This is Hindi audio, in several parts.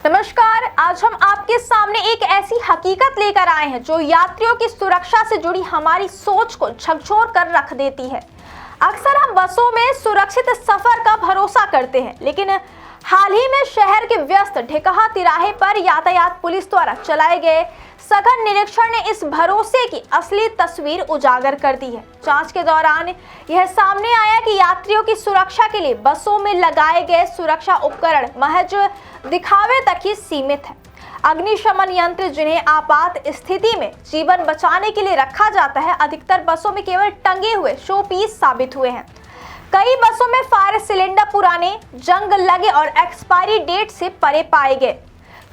नमस्कार, आज हम आपके सामने एक ऐसी हकीकत लेकर आए हैं जो यात्रियों की सुरक्षा से जुड़ी हमारी सोच को झकझोर कर रख देती है। अक्सर हम बसों में सुरक्षित सफर का भरोसा करते हैं, लेकिन हाल ही में शहर के व्यस्त ढेकहा तिराहे पर यातायात पुलिस द्वारा चलाए गए सघन निरीक्षण ने इस भरोसे की असली तस्वीर उजागर कर दी है। जांच के दौरान यह सामने आया कि यात्रियों की सुरक्षा के लिए बसों में लगाए गए सुरक्षा उपकरण महज दिखावे तक ही सीमित है। अग्निशमन यंत्र, जिन्हें आपात स्थिति में जीवन बचाने के लिए रखा जाता है, अधिकतर बसों में केवल टंगे हुए शो पीस साबित हुए हैं। कई बसों में फायर सिलेंडर पुराने, जंग लगे और एक्सपायरी डेट से परे पाए गए।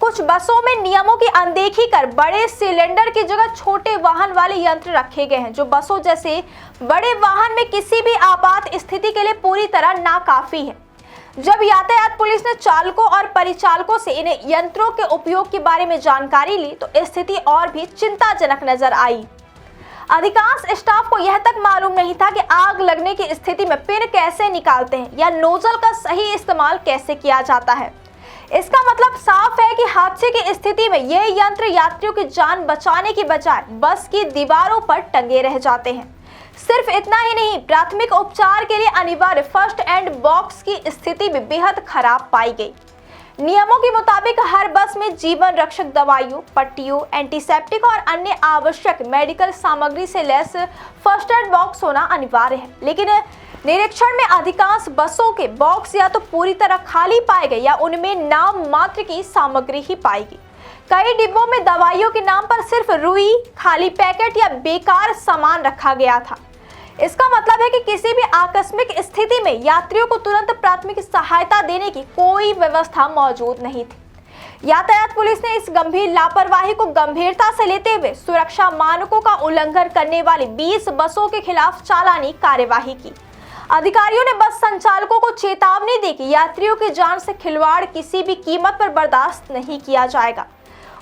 कुछ बसों में नियमों की अनदेखी कर बड़े सिलेंडर की जगह छोटे वाहन वाले यंत्र रखे गए हैं, जो बसों जैसे बड़े वाहन में किसी भी आपात स्थिति के लिए पूरी तरह नाकाफी है। जब यातायात पुलिस ने चालकों और परिचालकों से इन यंत्रों के उपयोग के बारे में जानकारी ली तो स्थिति और भी चिंताजनक नजर आई। अधिकांश स्टाफ को यह तक मालूम नहीं था कि आग लगने की स्थिति में पिन कैसे निकालते हैं या नोजल का सही इस्तेमाल कैसे किया जाता है। इसका मतलब साफ है कि हादसे की स्थिति में ये यंत्र यात्रियों की जान बचाने की बजाय बस की दीवारों पर टंगे रह जाते हैं। सिर्फ इतना ही नहीं, प्राथमिक उपचार के लिए अनिवार्य फर्स्ट एड बॉक्स की स्थिति भी बेहद खराब पाई गई। नियमों के मुताबिक हर बस में जीवन रक्षक दवाइयों, पट्टियों, एंटीसेप्टिक और अन्य आवश्यक मेडिकल सामग्री से लैस फर्स्ट एड बॉक्स होना अनिवार्य है, लेकिन निरीक्षण में अधिकांश बसों के बॉक्स या तो पूरी तरह खाली पाए गए या उनमें नाम मात्र की सामग्री ही पाई गई। कई डिब्बों में दवाइयों के नाम पर सिर्फ रुई, खाली पैकेट या बेकार सामान रखा गया था। इसका मतलब है कि किसी भी आकस्मिक स्थिति में यात्रियों को तुरंत प्राथमिक सहायता देने की कोई व्यवस्था मौजूद नहीं थी। यातायात पुलिस ने इस गंभीर लापरवाही को गंभीरता से लेते हुए सुरक्षा मानकों का उल्लंघन करने वाली 20 बसों के खिलाफ चालानी कार्यवाही की। अधिकारियों ने बस संचालकों को चेतावनी दी कि यात्रियों की जान से खिलवाड़ किसी भी कीमत पर बर्दाश्त नहीं किया जाएगा।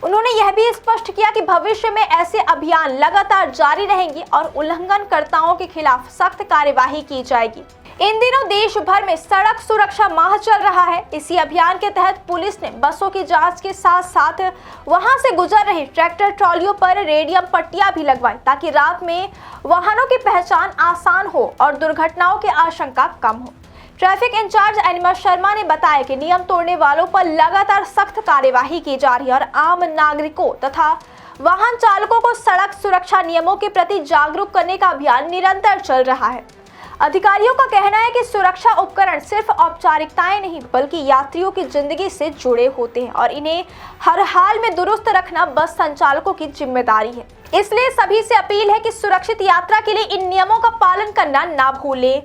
उन्होंने यह भी स्पष्ट किया कि भविष्य में ऐसे अभियान लगातार जारी रहेंगे और उल्लंघनकर्ताओं के खिलाफ सख्त कार्यवाही की जाएगी। इन दिनों देश भर में सड़क सुरक्षा माह चल रहा है। इसी अभियान के तहत पुलिस ने बसों की जांच के साथ साथ वहां से गुजर रहे ट्रैक्टर ट्रॉलियों पर रेडियम पट्टियां भी लगवाई, ताकि रात में वाहनों की पहचान आसान हो और दुर्घटनाओं की आशंका कम हो। ट्रैफिक इंचार्ज एनिमा शर्मा ने बताया कि नियम तोड़ने वालों पर लगातार सख्त कार्यवाही की जा रही है और आम नागरिकों तथा वाहन चालकों को सड़क सुरक्षा नियमों के प्रति जागरूक करने का अभियान निरंतर चल रहा है। अधिकारियों का कहना है कि सुरक्षा उपकरण सिर्फ औपचारिकताएं नहीं बल्कि यात्रियों की जिंदगी से जुड़े होते हैं और इन्हें हर हाल में दुरुस्त रखना बस संचालकों की जिम्मेदारी है। इसलिए सभी से अपील है कि सुरक्षित यात्रा के लिए इन नियमों का पालन करना ना भूलें।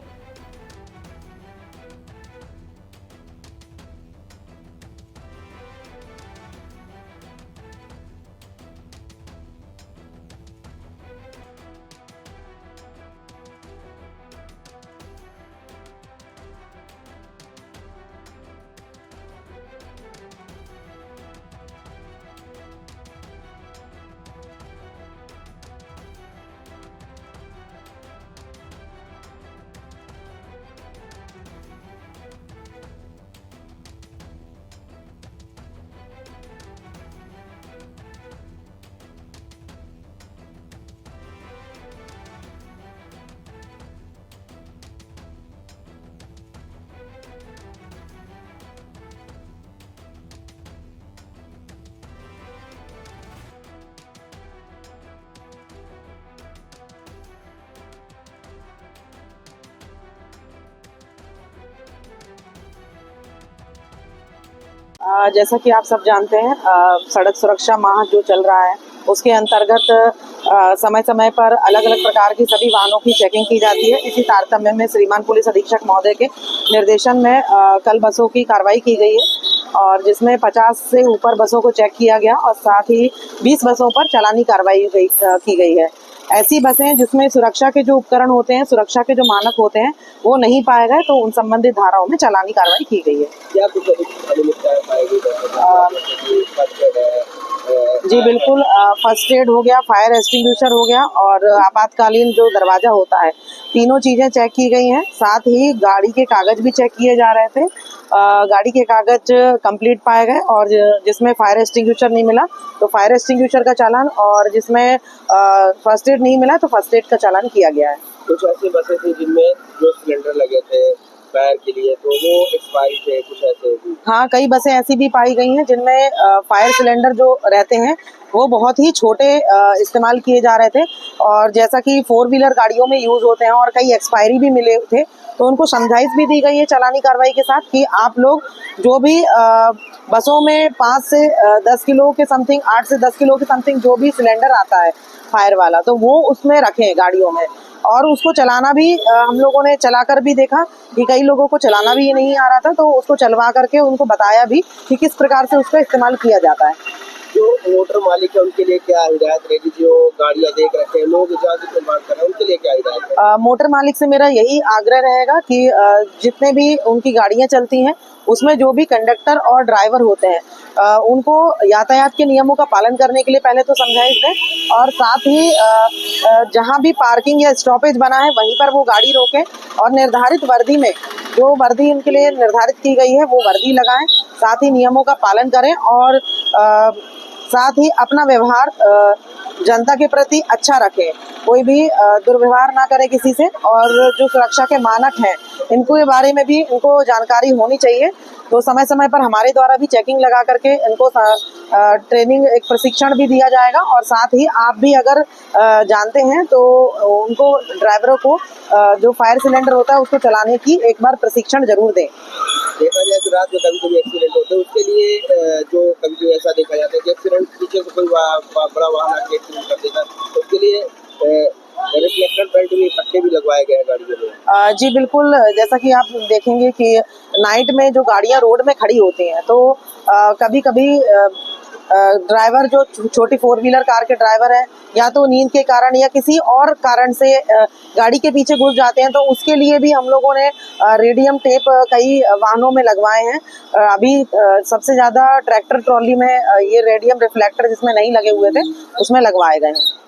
जैसा कि आप सब जानते हैं, सड़क सुरक्षा माह जो चल रहा है उसके अंतर्गत समय समय पर अलग अलग प्रकार की सभी वाहनों की चेकिंग की जाती है। इसी तारतम्य में श्रीमान पुलिस अधीक्षक महोदय के निर्देशन में कल बसों की कार्रवाई की गई है और जिसमें 50 से ऊपर बसों को चेक किया गया और साथ ही 20 बसों पर चालानी कार्रवाई की गई है। ऐसी बसें जिसमें सुरक्षा के जो उपकरण होते हैं, सुरक्षा के जो मानक होते हैं, वो नहीं पाए गए तो उन संबंधित धाराओं में चालानी कार्रवाई की गई है। जी बिल्कुल, फर्स्ट एड हो गया, फायर एक्सटिंग्विशर हो गया और आपातकालीन जो दरवाज़ा होता है, तीनों चीज़ें चेक की गई हैं। साथ ही गाड़ी के कागज़ भी चेक किए जा रहे थे। गाड़ी के कागज़ कंप्लीट पाए गए और जिसमें फायर एक्सटिंग्विशर नहीं मिला तो फायर एक्सटिंग्विशर का चालान, और जिसमें फर्स्ट एड नहीं मिला तो फर्स्ट एड का चालान किया गया है। कुछ ऐसी बसें थी जिनमें जो सिलेंडर लगे थे फायर के लिए तो वो एक्सपायरी थे, कुछ ऐसे भी। हाँ, कई बसें ऐसी भी पाई गई हैं जिनमें फायर सिलेंडर जो रहते हैं वो बहुत ही छोटे इस्तेमाल किए जा रहे थे, और जैसा कि 4 व्हीलर गाड़ियों में यूज़ होते हैं और कई एक्सपायरी भी मिले थे, तो उनको समझाइश भी दी गई है चालानी कार्रवाई के साथ कि आप लोग जो भी बसों में 5 से 10 किलो के समथिंग, 8 से 10 किलो के समथिंग जो भी सिलेंडर आता है फायर वाला, तो वो उसमें रखें गाड़ियों में। और उसको चलाना भी हम लोगों ने चलाकर भी देखा कि कई लोगों को चलाना भी नहीं आ रहा था, तो उसको चलवा करके उनको बताया भी कि किस प्रकार से उसका इस्तेमाल किया जाता है। जो मोटर मालिक है उनके लिए क्या हिदायत रहेगी, जो गाड़ियां देख रखे हैं लोग इजाजत की मांग कर रहे हैं, उनके लिए क्या हिदायत है? मोटर मालिक से मेरा यही आग्रह रहेगा कि जितने भी उनकी गाड़ियां चलती हैं उसमें जो भी कंडक्टर और ड्राइवर होते हैं उनको यातायात के नियमों का पालन करने के लिए पहले तो समझाइश दें, और साथ ही जहां भी पार्किंग या स्टॉपेज बना है वहीं पर वो गाड़ी रोकें और निर्धारित वर्दी में, जो वर्दी उनके लिए निर्धारित की गई है वो वर्दी लगाएं, साथ ही नियमों का पालन करें और साथ ही अपना व्यवहार जनता के प्रति अच्छा रखें, कोई भी दुर्व्यवहार ना करे किसी से, और जो सुरक्षा के मानक हैं इनको के बारे में भी इनको जानकारी होनी चाहिए। तो समय समय पर हमारे द्वारा भी चेकिंग लगा करके इनको ट्रेनिंग, एक प्रशिक्षण भी दिया जाएगा, और साथ ही आप भी अगर जानते हैं तो उनको, ड्राइवरों को जो फायर सिलेंडर होता है उसको चलाने की एक बार प्रशिक्षण जरूर दें। देखा जाए तो रात में कभी कभी एक्सीडेंट होते हैं, उसके लिए जो कभी कभी ऐसा देखा जाता है कि एक्सीडेंट पीछे से कोई बड़ा वाहन आके एक्सीडेंट कर देता है, तो उसके लिए रिफ्लेक्टर बेल्ट भी, पट्टे भी लगवाए गए हैं गाड़ियों में। जी बिल्कुल, जैसा कि आप देखेंगे कि नाइट में जो गाड़ियां रोड में खड़ी होती हैं तो कभी कभी ड्राइवर जो छोटी 4 व्हीलर कार के ड्राइवर हैं, या तो नींद के कारण या किसी और कारण से गाड़ी के पीछे घुस जाते हैं, तो उसके लिए भी हम लोगों ने रेडियम टेप कई वाहनों में लगवाए हैं। अभी सबसे ज़्यादा ट्रैक्टर ट्रॉली में ये रेडियम रिफ्लेक्टर जिसमें नहीं लगे हुए थे उसमें लगवाए गए हैं।